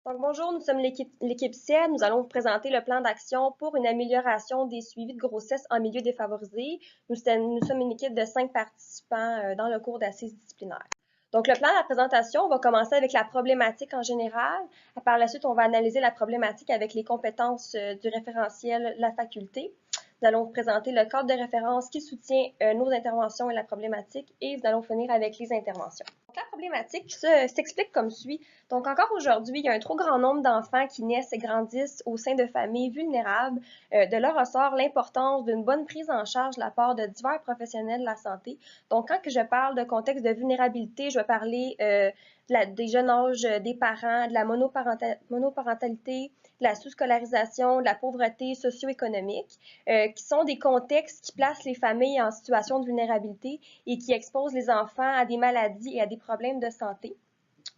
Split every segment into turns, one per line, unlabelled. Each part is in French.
Donc, bonjour, nous sommes l'équipe CIED. Nous allons vous présenter le plan d'action pour une amélioration des suivis de grossesse en milieu défavorisé. Nous sommes une équipe de 5 participants dans le cours d'assises disciplinaires. Donc, le plan de la présentation, on va commencer avec la problématique en général. Par la suite, on va analyser la problématique avec les compétences du référentiel La Faculté. Nous allons vous présenter le cadre de référence qui soutient nos interventions et la problématique et nous allons finir avec les interventions. Donc, la problématique s'explique comme suit. Donc, encore aujourd'hui, il y a un trop grand nombre d'enfants qui naissent et grandissent au sein de familles vulnérables. De là ressort l'importance d'une bonne prise en charge de la part de divers professionnels de la santé. Donc, quand je parle de contexte de vulnérabilité, je vais parler des jeunes âges des parents, de la monoparentalité, de la sous-scolarisation, de la pauvreté socio-économique, qui sont des contextes qui placent les familles en situation de vulnérabilité et qui exposent les enfants à des maladies et à des problèmes de santé.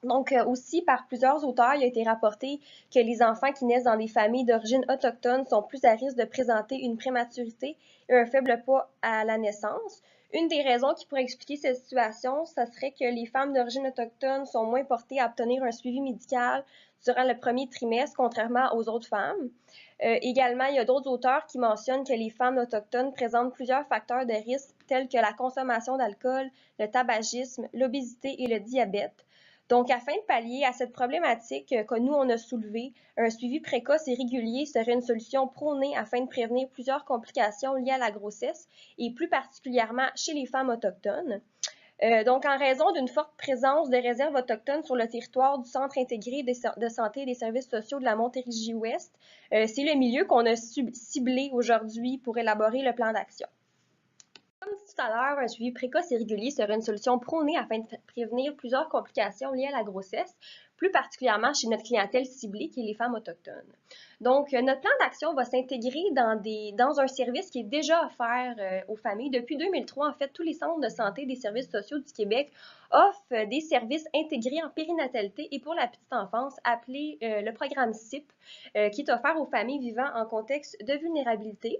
Donc, aussi, par plusieurs auteurs, il a été rapporté que les enfants qui naissent dans des familles d'origine autochtone sont plus à risque de présenter une prématurité et un faible poids à la naissance. Une des raisons qui pourrait expliquer cette situation, ce serait que les femmes d'origine autochtone sont moins portées à obtenir un suivi médical durant le premier trimestre, contrairement aux autres femmes. Également, il y a d'autres auteurs qui mentionnent que les femmes autochtones présentent plusieurs facteurs de risque tels que la consommation d'alcool, le tabagisme, l'obésité et le diabète. Donc, afin de pallier à cette problématique que nous, on a soulevée, un suivi précoce et régulier serait une solution prônée afin de prévenir plusieurs complications liées à la grossesse et plus particulièrement chez les femmes autochtones. Donc, en raison d'une forte présence de réserves autochtones sur le territoire du Centre intégré de santé et des services sociaux de la Montérégie-Ouest, c'est le milieu qu'on a ciblé aujourd'hui pour élaborer le plan d'action. Comme dit tout à l'heure, un suivi précoce et régulier serait une solution prônée afin de prévenir plusieurs complications liées à la grossesse, plus particulièrement chez notre clientèle ciblée qui est les femmes autochtones. Donc, notre plan d'action va s'intégrer dans un service qui est déjà offert aux familles. Depuis 2003, en fait, tous les centres de santé des services sociaux du Québec offrent des services intégrés en périnatalité et pour la petite enfance, appelé le programme CIP, qui est offert aux familles vivant en contexte de vulnérabilité.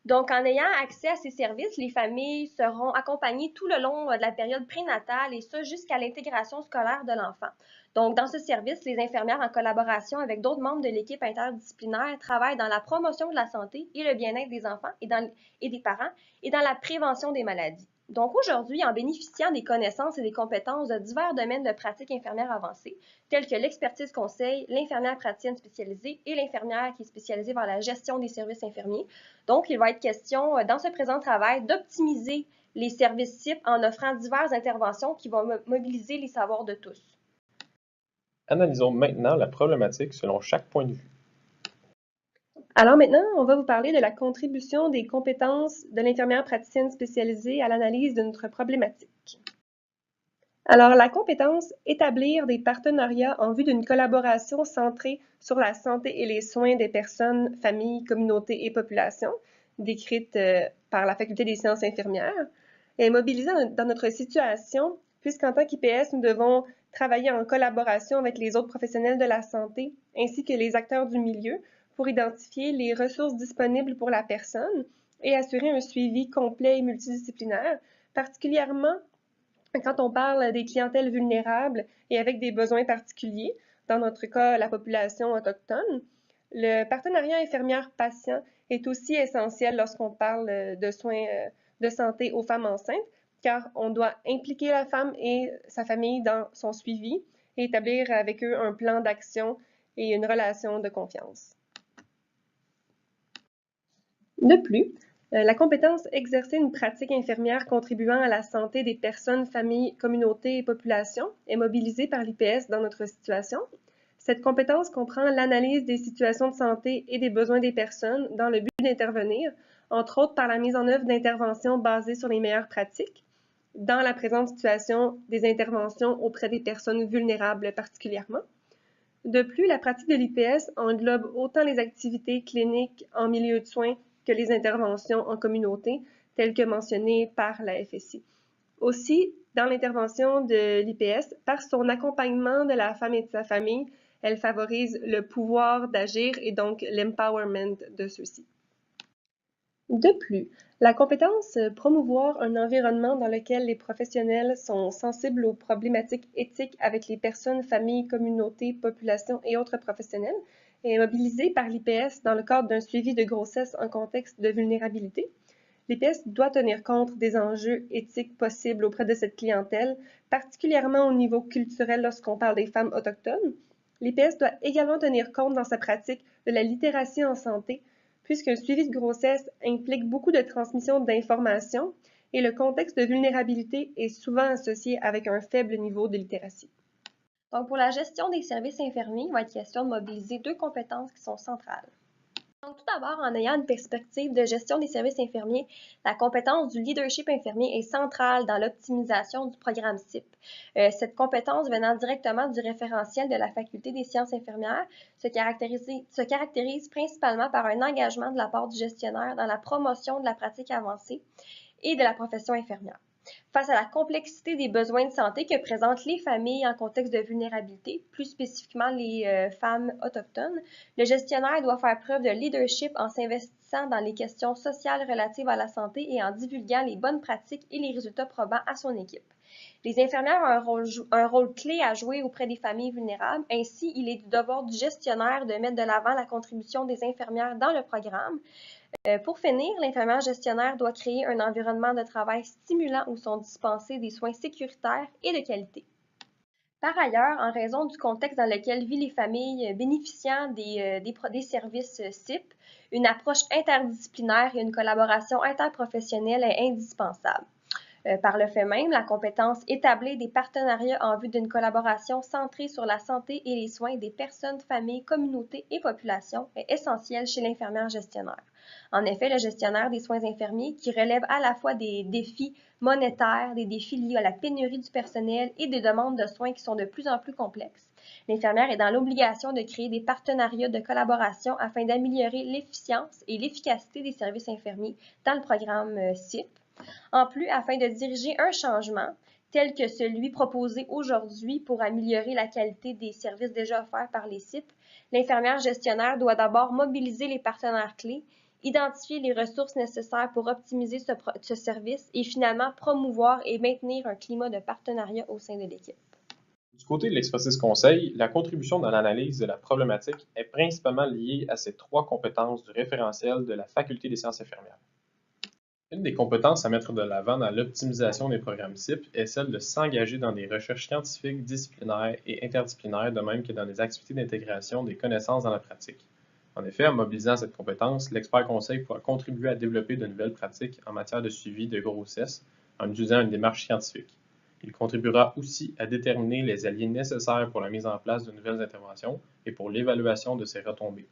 Donc, en ayant accès à ces services, les familles seront accompagnées tout le long de la période prénatale et ça jusqu'à l'intégration scolaire de l'enfant. Donc, dans ce service, les infirmières, en collaboration avec d'autres membres de l'équipe interdisciplinaire, travaillent dans la promotion de la santé et le bien-être des enfants et des parents et dans la prévention des maladies. Donc, aujourd'hui, en bénéficiant des connaissances et des compétences de divers domaines de pratique infirmière avancée, tels que l'expertise conseil, l'infirmière praticienne spécialisée et l'infirmière qui est spécialisée vers la gestion des services infirmiers. Donc, il va être question, dans ce présent travail, d'optimiser les services CIP en offrant diverses interventions qui vont mobiliser les savoirs de tous.
Analysons maintenant la problématique selon chaque point de vue.
Alors maintenant, on va vous parler de la contribution des compétences de l'infirmière praticienne spécialisée à l'analyse de notre problématique. Alors, la compétence établir des partenariats en vue d'une collaboration centrée sur la santé et les soins des personnes, familles, communautés et populations, décrite par la Faculté des sciences infirmières, est mobilisée dans notre situation, puisqu'en tant qu'IPS, nous devons travailler en collaboration avec les autres professionnels de la santé ainsi que les acteurs du milieu pour identifier les ressources disponibles pour la personne et assurer un suivi complet et multidisciplinaire, particulièrement quand on parle des clientèles vulnérables et avec des besoins particuliers, dans notre cas la population autochtone, le partenariat infirmière-patient est aussi essentiel lorsqu'on parle de soins de santé aux femmes enceintes, car on doit impliquer la femme et sa famille dans son suivi et établir avec eux un plan d'action et une relation de confiance. De plus, la compétence exercer une pratique infirmière contribuant à la santé des personnes, familles, communautés et populations est mobilisée par l'IPS dans notre situation. Cette compétence comprend l'analyse des situations de santé et des besoins des personnes dans le but d'intervenir, entre autres par la mise en œuvre d'interventions basées sur les meilleures pratiques, dans la présente situation des interventions auprès des personnes vulnérables particulièrement. De plus, la pratique de l'IPS englobe autant les activités cliniques en milieu de soins que les interventions en communauté, telles que mentionnées par la FSI. Aussi, dans l'intervention de l'IPS, par son accompagnement de la femme et de sa famille, elle favorise le pouvoir d'agir et donc l'empowerment de ceux-ci. De plus, la compétence promouvoir un environnement dans lequel les professionnels sont sensibles aux problématiques éthiques avec les personnes, familles, communautés, populations et autres professionnels est mobilisée par l'IPS dans le cadre d'un suivi de grossesse en contexte de vulnérabilité. L'IPS doit tenir compte des enjeux éthiques possibles auprès de cette clientèle, particulièrement au niveau culturel lorsqu'on parle des femmes autochtones. L'IPS doit également tenir compte dans sa pratique de la littératie en santé, puisqu'un suivi de grossesse implique beaucoup de transmission d'informations et le contexte de vulnérabilité est souvent associé avec un faible niveau de littératie. Donc, pour la gestion des services infirmiers, il va être question de mobiliser deux compétences qui sont centrales. Donc, tout d'abord, en ayant une perspective de gestion des services infirmiers, la compétence du leadership infirmier est centrale dans l'optimisation du programme CIP. Cette compétence venant directement du référentiel de la Faculté des sciences infirmières se caractérise principalement par un engagement de la part du gestionnaire dans la promotion de la pratique avancée et de la profession infirmière. Face à la complexité des besoins de santé que présentent les familles en contexte de vulnérabilité, plus spécifiquement les femmes autochtones, le gestionnaire doit faire preuve de leadership en s'investissant dans les questions sociales relatives à la santé et en divulguant les bonnes pratiques et les résultats probants à son équipe. Les infirmières ont un rôle clé à jouer auprès des familles vulnérables. Ainsi, il est du devoir du gestionnaire de mettre de l'avant la contribution des infirmières dans le programme. Pour finir, l'infirmière gestionnaire doit créer un environnement de travail stimulant où sont dispensés des soins sécuritaires et de qualité. Par ailleurs, en raison du contexte dans lequel vivent les familles bénéficiant des services CIP, une approche interdisciplinaire et une collaboration interprofessionnelle est indispensable. Par le fait même, la compétence établir des partenariats en vue d'une collaboration centrée sur la santé et les soins des personnes, familles, communautés et populations est essentielle chez l'infirmière gestionnaire. En effet, le gestionnaire des soins infirmiers, qui relève à la fois des défis monétaires, des défis liés à la pénurie du personnel et des demandes de soins qui sont de plus en plus complexes, l'infirmière est dans l'obligation de créer des partenariats de collaboration afin d'améliorer l'efficience et l'efficacité des services infirmiers dans le programme CIP. En plus, afin de diriger un changement tel que celui proposé aujourd'hui pour améliorer la qualité des services déjà offerts par les CIP, l'infirmière gestionnaire doit d'abord mobiliser les partenaires clés, identifier les ressources nécessaires pour optimiser ce service et finalement promouvoir et maintenir un climat de partenariat au sein de l'équipe.
Du côté de l'expertise conseil, la contribution dans l'analyse de la problématique est principalement liée à ces trois compétences du référentiel de la Faculté des sciences infirmières. Une des compétences à mettre de l'avant dans l'optimisation des programmes CIP est celle de s'engager dans des recherches scientifiques, disciplinaires et interdisciplinaires, de même que dans des activités d'intégration des connaissances dans la pratique. En effet, en mobilisant cette compétence, l'expert conseil pourra contribuer à développer de nouvelles pratiques en matière de suivi de grossesse en utilisant une démarche scientifique. Il contribuera aussi à déterminer les alliés nécessaires pour la mise en place de nouvelles interventions et pour l'évaluation de ces retombées.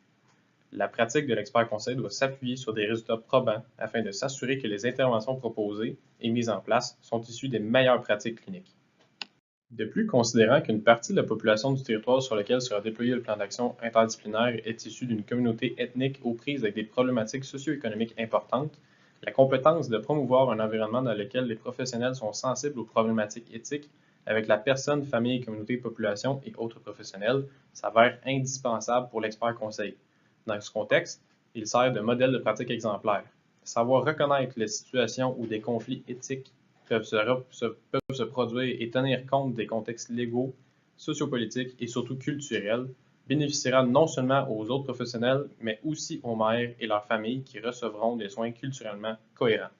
La pratique de l'expert conseil doit s'appuyer sur des résultats probants afin de s'assurer que les interventions proposées et mises en place sont issues des meilleures pratiques cliniques. De plus, considérant qu'une partie de la population du territoire sur lequel sera déployé le plan d'action interdisciplinaire est issue d'une communauté ethnique aux prises avec des problématiques socio-économiques importantes, la compétence de promouvoir un environnement dans lequel les professionnels sont sensibles aux problématiques éthiques avec la personne, famille, communauté, population et autres professionnels s'avère indispensable pour l'expert conseil. Dans ce contexte, il sert de modèle de pratique exemplaire. Savoir reconnaître les situations où des conflits éthiques peuvent se produire et tenir compte des contextes légaux, sociopolitiques et surtout culturels bénéficiera non seulement aux autres professionnels, mais aussi aux mères et leurs familles qui recevront des soins culturellement cohérents.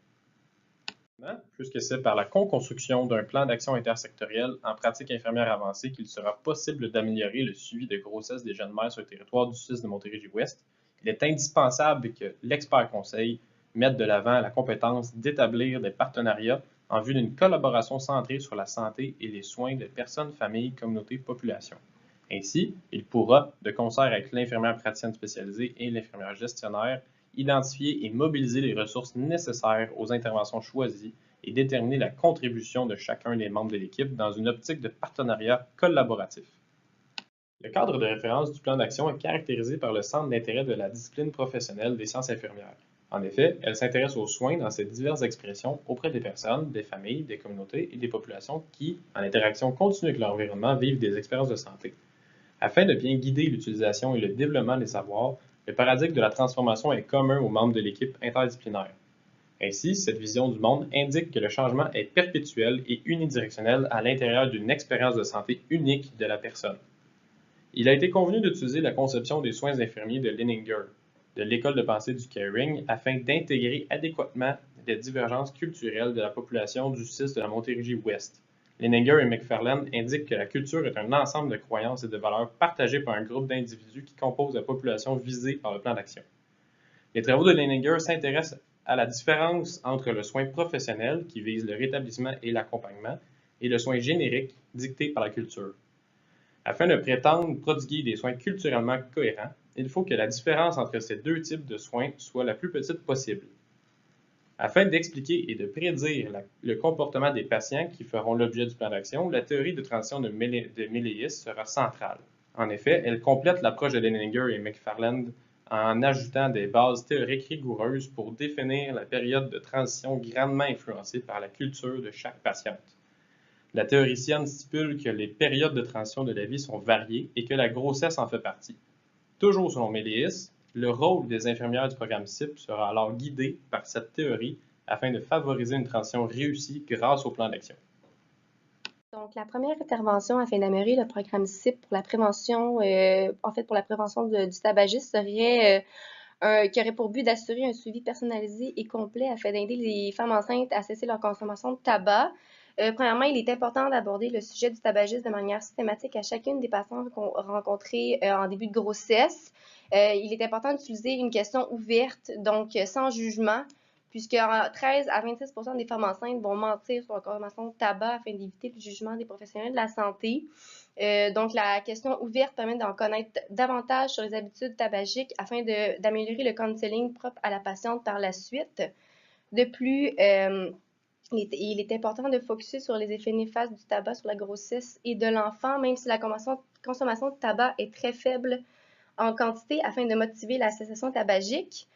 Puisque c'est par la co-construction d'un plan d'action intersectoriel en pratique infirmière avancée qu'il sera possible d'améliorer le suivi de grossesse des jeunes mères sur le territoire du 6 de Montérégie-Ouest, il est indispensable que l'expert conseil mette de l'avant la compétence d'établir des partenariats en vue d'une collaboration centrée sur la santé et les soins de personnes, familles, communautés, populations. Ainsi, il pourra, de concert avec l'infirmière praticienne spécialisée et l'infirmière gestionnaire, identifier et mobiliser les ressources nécessaires aux interventions choisies et déterminer la contribution de chacun des membres de l'équipe dans une optique de partenariat collaboratif. Le cadre de référence du plan d'action est caractérisé par le centre d'intérêt de la discipline professionnelle des sciences infirmières. En effet, elle s'intéresse aux soins dans ses diverses expressions auprès des personnes, des familles, des communautés et des populations qui, en interaction continue avec leur environnement, vivent des expériences de santé. Afin de bien guider l'utilisation et le développement des savoirs, Le paradigme de la transformation est commun aux membres de l'équipe interdisciplinaire. Ainsi, cette vision du monde indique que le changement est perpétuel et unidirectionnel à l'intérieur d'une expérience de santé unique de la personne. Il a été convenu d'utiliser la conception des soins infirmiers de Leninger, de l'école de pensée du caring, afin d'intégrer adéquatement les divergences culturelles de la population du CIS de la Montérégie-Ouest. Leninger et McFarlane indiquent que la culture est un ensemble de croyances et de valeurs partagées par un groupe d'individus qui composent la population visée par le plan d'action. Les travaux de Leninger s'intéressent à la différence entre le soin professionnel, qui vise le rétablissement et l'accompagnement, et le soin générique, dicté par la culture. Afin de prétendre prodiguer des soins culturellement cohérents, il faut que la différence entre ces deux types de soins soit la plus petite possible. Afin d'expliquer et de prédire le comportement des patients qui feront l'objet du plan d'action, la théorie de transition de Méliès sera centrale. En effet, elle complète l'approche de Leninger et McFarlane en ajoutant des bases théoriques rigoureuses pour définir la période de transition grandement influencée par la culture de chaque patiente. La théoricienne stipule que les périodes de transition de la vie sont variées et que la grossesse en fait partie. Toujours selon Méliès, le rôle des infirmières du programme CIP sera alors guidé par cette théorie afin de favoriser une transition réussie grâce au plan d'action.
Donc, la première intervention afin d'améliorer le programme CIP pour la prévention, pour la prévention du tabagisme serait qui aurait pour but d'assurer un suivi personnalisé et complet afin d'aider les femmes enceintes à cesser leur consommation de tabac. Premièrement, il est important d'aborder le sujet du tabagisme de manière systématique à chacune des patientes rencontrées en début de grossesse. Il est important d'utiliser une question ouverte, donc sans jugement, puisque 13 à 26% des femmes enceintes vont mentir sur leur consommation de tabac afin d'éviter le jugement des professionnels de la santé. Donc, la question ouverte permet d'en connaître davantage sur les habitudes tabagiques afin d'améliorer le counseling propre à la patiente par la suite. De plus, il est important de focuser sur les effets néfastes du tabac sur la grossesse et de l'enfant, même si la consommation de tabac est très faible en quantité afin de motiver la cessation tabagique.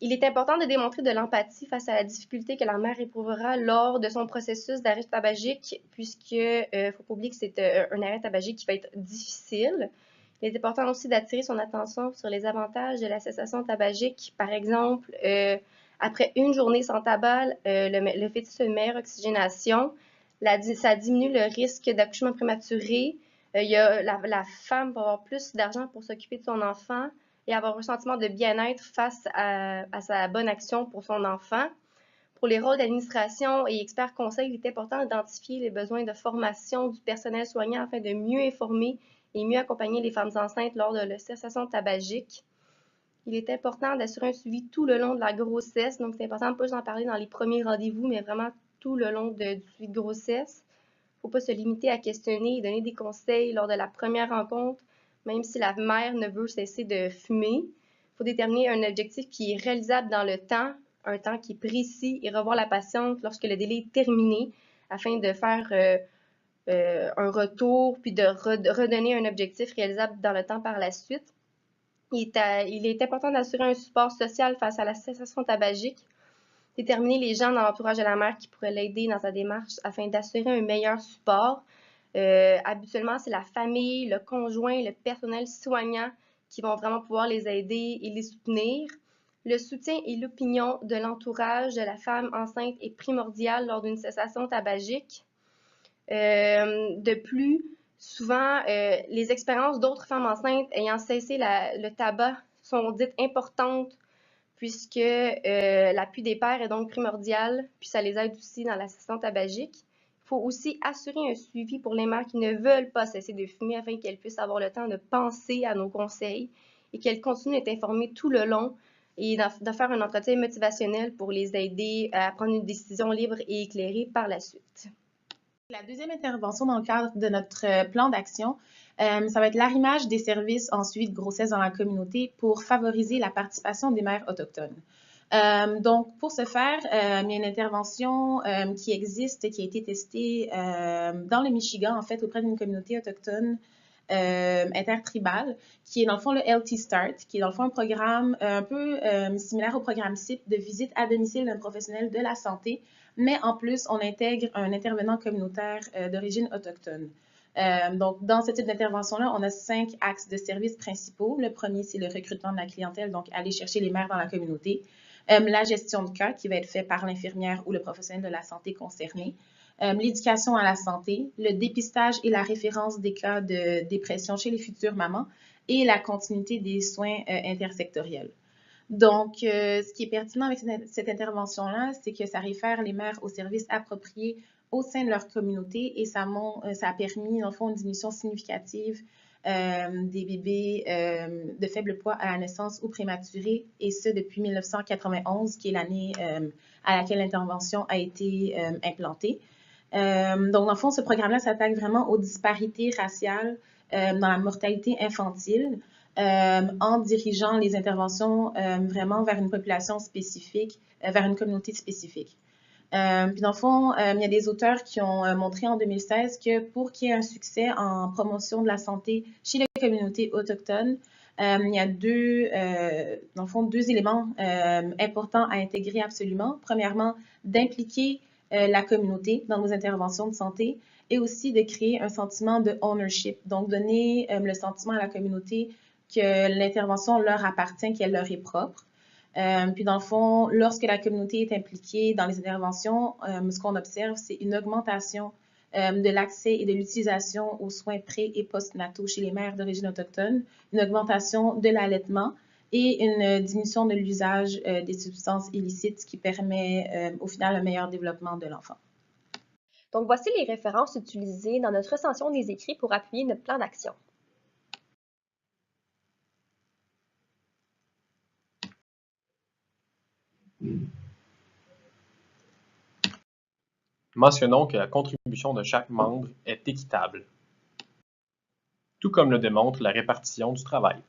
Il est important de démontrer de l'empathie face à la difficulté que la mère éprouvera lors de son processus d'arrêt tabagique, puisque ne faut pas oublier que c'est un arrêt tabagique qui va être difficile. Il est important aussi d'attirer son attention sur les avantages de la cessation tabagique. Par exemple, après une journée sans tabac, le fœtus a une meilleure oxygénation. Ça diminue le risque d'accouchement prématuré. La femme va avoir plus d'argent pour s'occuper de son enfant et avoir un sentiment de bien-être face à sa bonne action pour son enfant. Pour les rôles d'administration et experts conseils, il est important d'identifier les besoins de formation du personnel soignant afin de mieux informer et mieux accompagner les femmes enceintes lors de la cessation tabagique. Il est important d'assurer un suivi tout le long de la grossesse. Donc, c'est important de ne pas en parler dans les premiers rendez-vous, mais vraiment tout le long du suivi de grossesse. Il ne faut pas se limiter à questionner et donner des conseils lors de la première rencontre, même si la mère ne veut cesser de fumer. Il faut déterminer un objectif qui est réalisable dans le temps, un temps qui est précis et revoir la patiente lorsque le délai est terminé afin de faire un retour puis de redonner un objectif réalisable dans le temps par la suite. Il est important d'assurer un support social face à la cessation tabagique, déterminer les gens dans l'entourage de la mère qui pourraient l'aider dans sa démarche afin d'assurer un meilleur support. Habituellement, c'est la famille, le conjoint, le personnel soignant qui vont vraiment pouvoir les aider et les soutenir. Le soutien et l'opinion de l'entourage de la femme enceinte est primordial lors d'une cessation tabagique. De plus, souvent, les expériences d'autres femmes enceintes ayant cessé le tabac sont dites importantes puisque l'appui des pairs est donc primordial, puis ça les aide aussi dans la cessation tabagique. Il faut aussi assurer un suivi pour les mères qui ne veulent pas cesser de fumer afin qu'elles puissent avoir le temps de penser à nos conseils et qu'elles continuent d'être informées tout le long et de faire un entretien motivationnel pour les aider à prendre une décision libre et éclairée par la suite.
La deuxième intervention dans le cadre de notre plan d'action, ça va être l'arrimage des services en suivi de grossesse dans la communauté pour favoriser la participation des mères autochtones. Donc, pour ce faire, il y a une intervention qui existe, qui a été testée dans le Michigan, en fait, auprès d'une communauté autochtone intertribale, qui est dans le fond le Healthy Start, qui est dans le fond un programme un peu similaire au programme CIP de visite à domicile d'un professionnel de la santé, mais en plus, on intègre un intervenant communautaire d'origine autochtone. Donc, dans ce type d'intervention-là, on a 5 axes de services principaux. Le premier, c'est le recrutement de la clientèle, donc aller chercher les mères dans la communauté. La gestion de cas qui va être faite par l'infirmière ou le professionnel de la santé concerné. L'éducation à la santé, le dépistage et la référence des cas de dépression chez les futures mamans et la continuité des soins intersectoriels. Donc, ce qui est pertinent avec cette intervention-là, c'est que ça réfère les mères aux services appropriés au sein de leur communauté et ça a permis, dans le fond, une diminution significative des bébés de faible poids à la naissance ou prématurés, et ce depuis 1991, qui est l'année à laquelle l'intervention a été implantée. Donc, dans le fond, ce programme-là s'attaque vraiment aux disparités raciales dans la mortalité infantile en dirigeant les interventions vraiment vers une population spécifique, vers une communauté spécifique. Puis dans le fond, il y a des auteurs qui ont montré en 2016 que pour qu'il y ait un succès en promotion de la santé chez les communautés autochtones, il y a dans le fond, deux éléments importants à intégrer absolument. Premièrement, d'impliquer la communauté dans nos interventions de santé et aussi de créer un sentiment de ownership, donc donner le sentiment à la communauté que l'intervention leur appartient, qu'elle leur est propre. Puis dans le fond, lorsque la communauté est impliquée dans les interventions, ce qu'on observe, c'est une augmentation de l'accès et de l'utilisation aux soins pré- et postnataux chez les mères d'origine autochtone, une augmentation de l'allaitement et une diminution de l'usage des substances illicites, ce qui permet au final un meilleur développement de l'enfant.
Donc, voici les références utilisées dans notre recension des écrits pour appuyer notre plan d'action.
Mentionnons que la contribution de chaque membre est équitable, tout comme le démontre la répartition du travail.